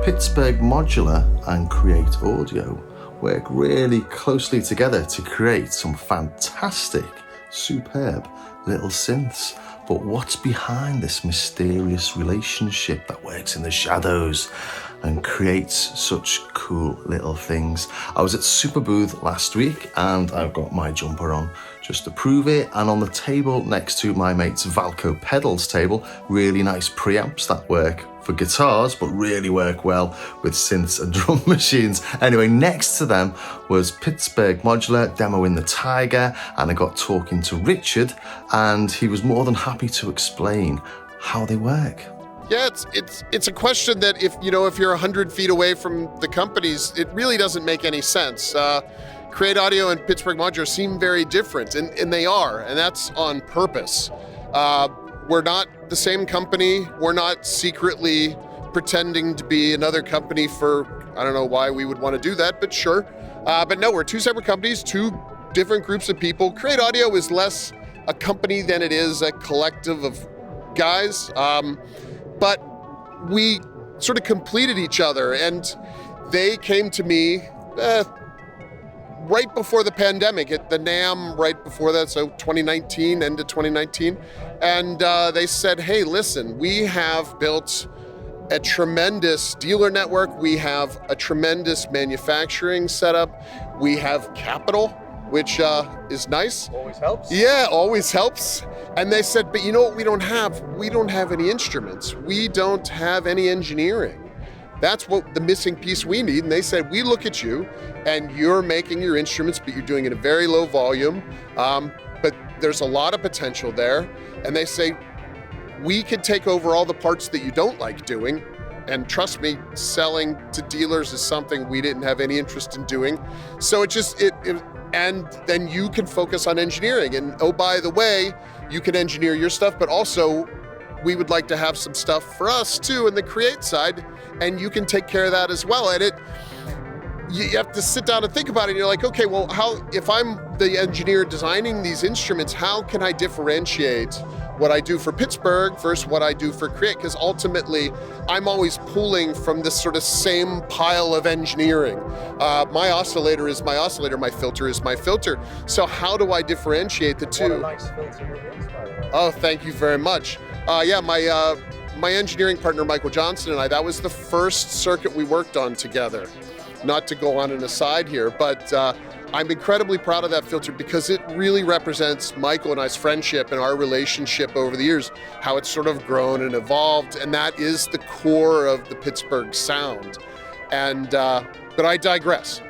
Pittsburgh Modular and Cre8 Audio work really closely together to create some fantastic, superb little synths. But what's behind this mysterious relationship that works in the shadows and creates such cool little things? I was at Super Booth last week and I've got my jumper on just to prove it. And on the table next to my mate's Valco pedals table, really nice preamps that work for guitars, but really work well with synths and drum machines. Anyway, next to them was Pittsburgh Modular demoing the Tiger, and I got talking to Richard, and he was more than happy to explain how they work. Yeah, it's a question that if you're 100 feet away from the companies, it really doesn't make any sense. Cre8 Audio and Pittsburgh Modular seem very different, and they are, and that's on purpose. We're not the same company. We're not secretly pretending to be another company for, I don't know why we would want to do that, but sure. But no, we're two separate companies, two different groups of people. Cre8 Audio is less a company than it is a collective of guys. But we sort of completed each other, and they came to me right before the pandemic, at the NAMM right before that, so 2019, end of 2019. And they said, hey, listen, we have built a tremendous dealer network. We have a tremendous manufacturing setup. We have capital, which is nice. Always helps. Yeah, always helps. And they said, but you know what we don't have? We don't have any instruments. We don't have any engineering. That's what the missing piece we need. And they said, we look at you and you're making your instruments, but you're doing it at a very low volume. But there's a lot of potential there. And they say, we can take over all the parts that you don't like doing. And trust me, selling to dealers is something we didn't have any interest in doing. So and then you can focus on engineering. And oh, by the way, you can engineer your stuff, but also we would like to have some stuff for us too in the Cre8 side, and you can take care of that as well. And you have to sit down and think about it. And you're like, okay, well, if I'm the engineer designing these instruments, how can I differentiate what I do for Pittsburgh versus what I do for Cre8? Because ultimately, I'm always pulling from this sort of same pile of engineering. My oscillator is my oscillator, my filter is my filter. So how do I differentiate the two? What a nice filter it is, by the way. Oh, thank you very much. My engineering partner, Michael Johnson, and I, that was the first circuit we worked on together. Not to go on an aside here, but I'm incredibly proud of that filter because it really represents Michael and I's friendship and our relationship over the years, how it's sort of grown and evolved, and that is the core of the Pittsburgh sound. And but I digress.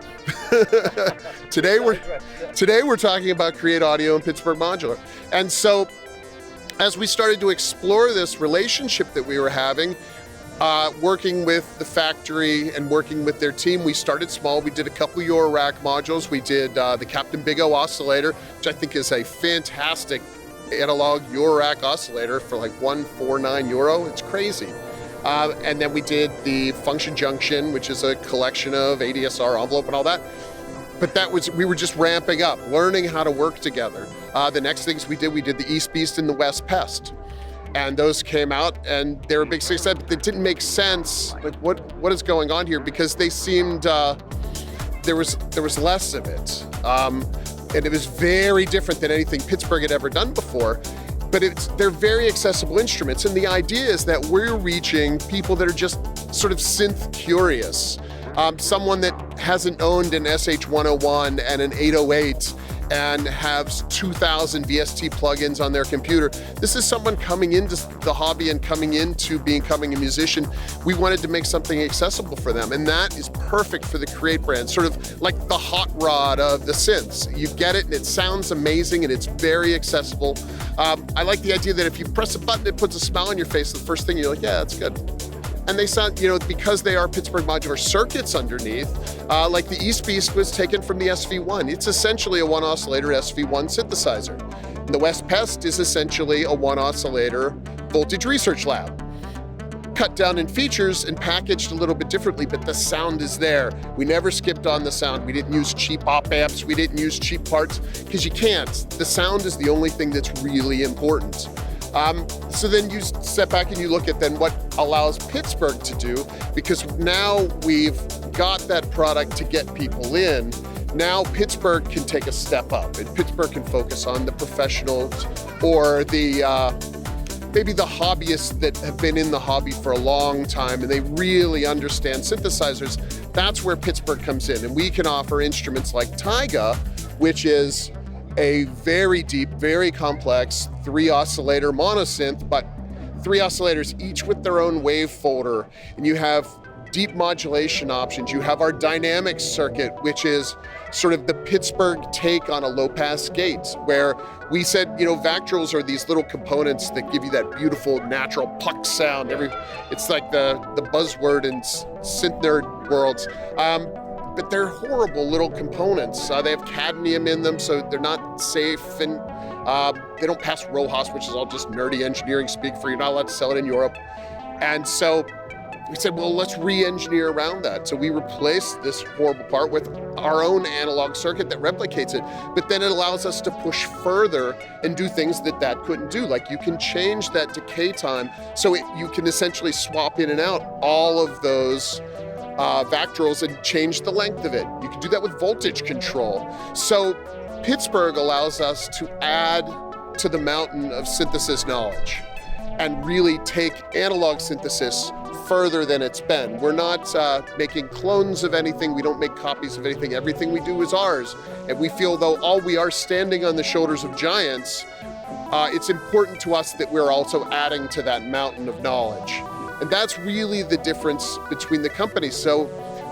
Today we're talking about Cre8 Audio and Pittsburgh Modular. And so as we started to explore this relationship that we were having, working with the factory and working with their team, we started small. We did a couple Eurorack modules. We did the Captain Big O oscillator, which I think is a fantastic analog Eurorack oscillator for like €149. It's crazy. And then we did the Function Junction, which is a collection of ADSR envelope and all that. But we were just ramping up, learning how to work together. The next things we did the East Beast and the West Pest. And those came out and they were a big success. It didn't make sense, like what is going on here? Because they seemed, there was less of it. And it was very different than anything Pittsburgh had ever done before. But they're very accessible instruments. And the idea is that we're reaching people that are just sort of synth curious. Someone that hasn't owned an SH-101 and an 808 and has 2,000 VST plugins on their computer. This is someone coming into the hobby and coming into becoming a musician. We wanted to make something accessible for them, and that is perfect for the Cre8 brand, sort of like the hot rod of the synths. You get it, and it sounds amazing, and it's very accessible. I like the idea that if you press a button, it puts a smile on your face. The first thing you're like, yeah, that's good. And they sound, because they are Pittsburgh Modular circuits underneath, like the East Beast was taken from the SV1. It's essentially a one oscillator SV1 synthesizer. And the West Pest is essentially a one oscillator voltage research lab. Cut down in features and packaged a little bit differently, but the sound is there. We never skipped on the sound. We didn't use cheap op amps. We didn't use cheap parts, because you can't. The sound is the only thing that's really important. So then you step back and you look at then what allows Pittsburgh to do, because now we've got that product to get people in. Now Pittsburgh can take a step up, and Pittsburgh can focus on the professionals or the maybe the hobbyists that have been in the hobby for a long time and they really understand synthesizers. That's where Pittsburgh comes in, and we can offer instruments like Taiga, which is a very deep, very complex 3-oscillator monosynth, but 3 oscillators each with their own wave folder, and you have deep modulation options. You have our dynamic circuit, which is sort of the Pittsburgh take on a low-pass gate, where we said, Vactrals are these little components that give you that beautiful natural puck sound. It's like the buzzword in synth nerd worlds. But they're horrible little components. They have cadmium in them, so they're not safe, and they don't pass RoHS, which is all just nerdy engineering speak for you're not allowed to sell it in Europe. And so we said, well, let's re-engineer around that. So we replaced this horrible part with our own analog circuit that replicates it, but then it allows us to push further and do things that couldn't do. Like you can change that decay time, so you can essentially swap in and out all of those Vactrals and change the length of it. You can do that with voltage control. So Pittsburgh allows us to add to the mountain of synthesis knowledge and really take analog synthesis further than it's been. We're not making clones of anything. We don't make copies of anything. Everything we do is ours. And we feel though we are standing on the shoulders of giants, it's important to us that we're also adding to that mountain of knowledge. And that's really the difference between the companies. So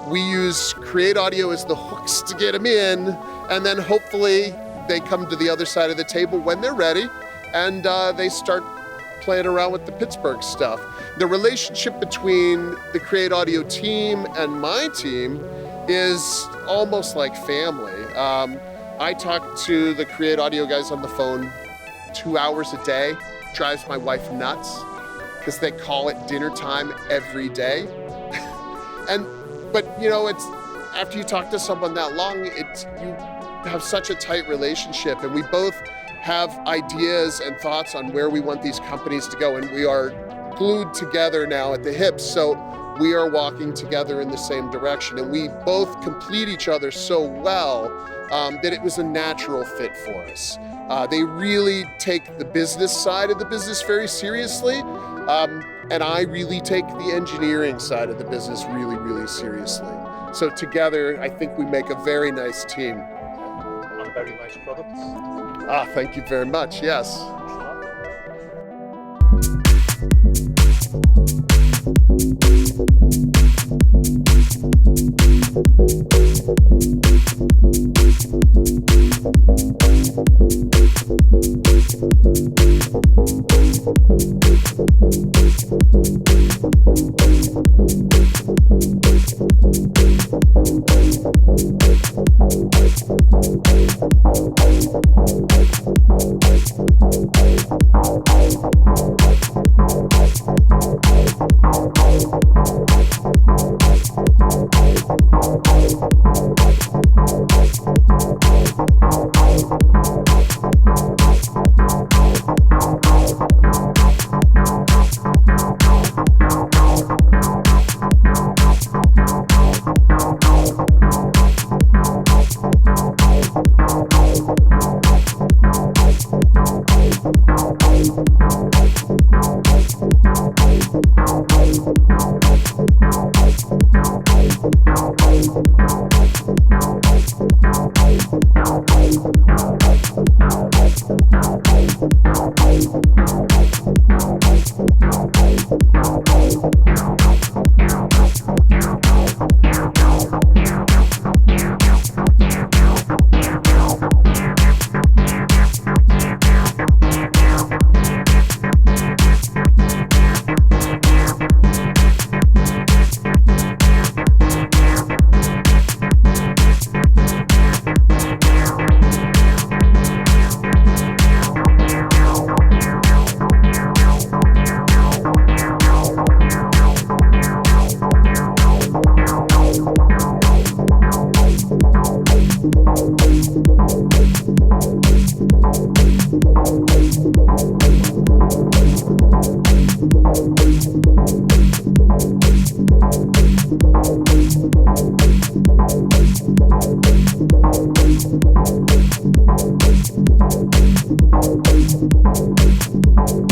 we use Cre8 Audio as the hooks to get them in, and then hopefully they come to the other side of the table when they're ready, and they start playing around with the Pittsburgh stuff. The relationship between the Cre8 Audio team and my team is almost like family. I talk to the Cre8 Audio guys on the phone 2 hours a day. Drives my wife nuts, because they call it dinner time every day. But it's after you talk to someone that long, you have such a tight relationship, and we both have ideas and thoughts on where we want these companies to go, and we are glued together now at the hips, so we are walking together in the same direction, and we both complete each other so well that it was a natural fit for us. They really take the business side of the business very seriously, and I really take the engineering side of the business really, really seriously. So together, I think we make a very nice team. And very nice products. Thank you very much, yes. you.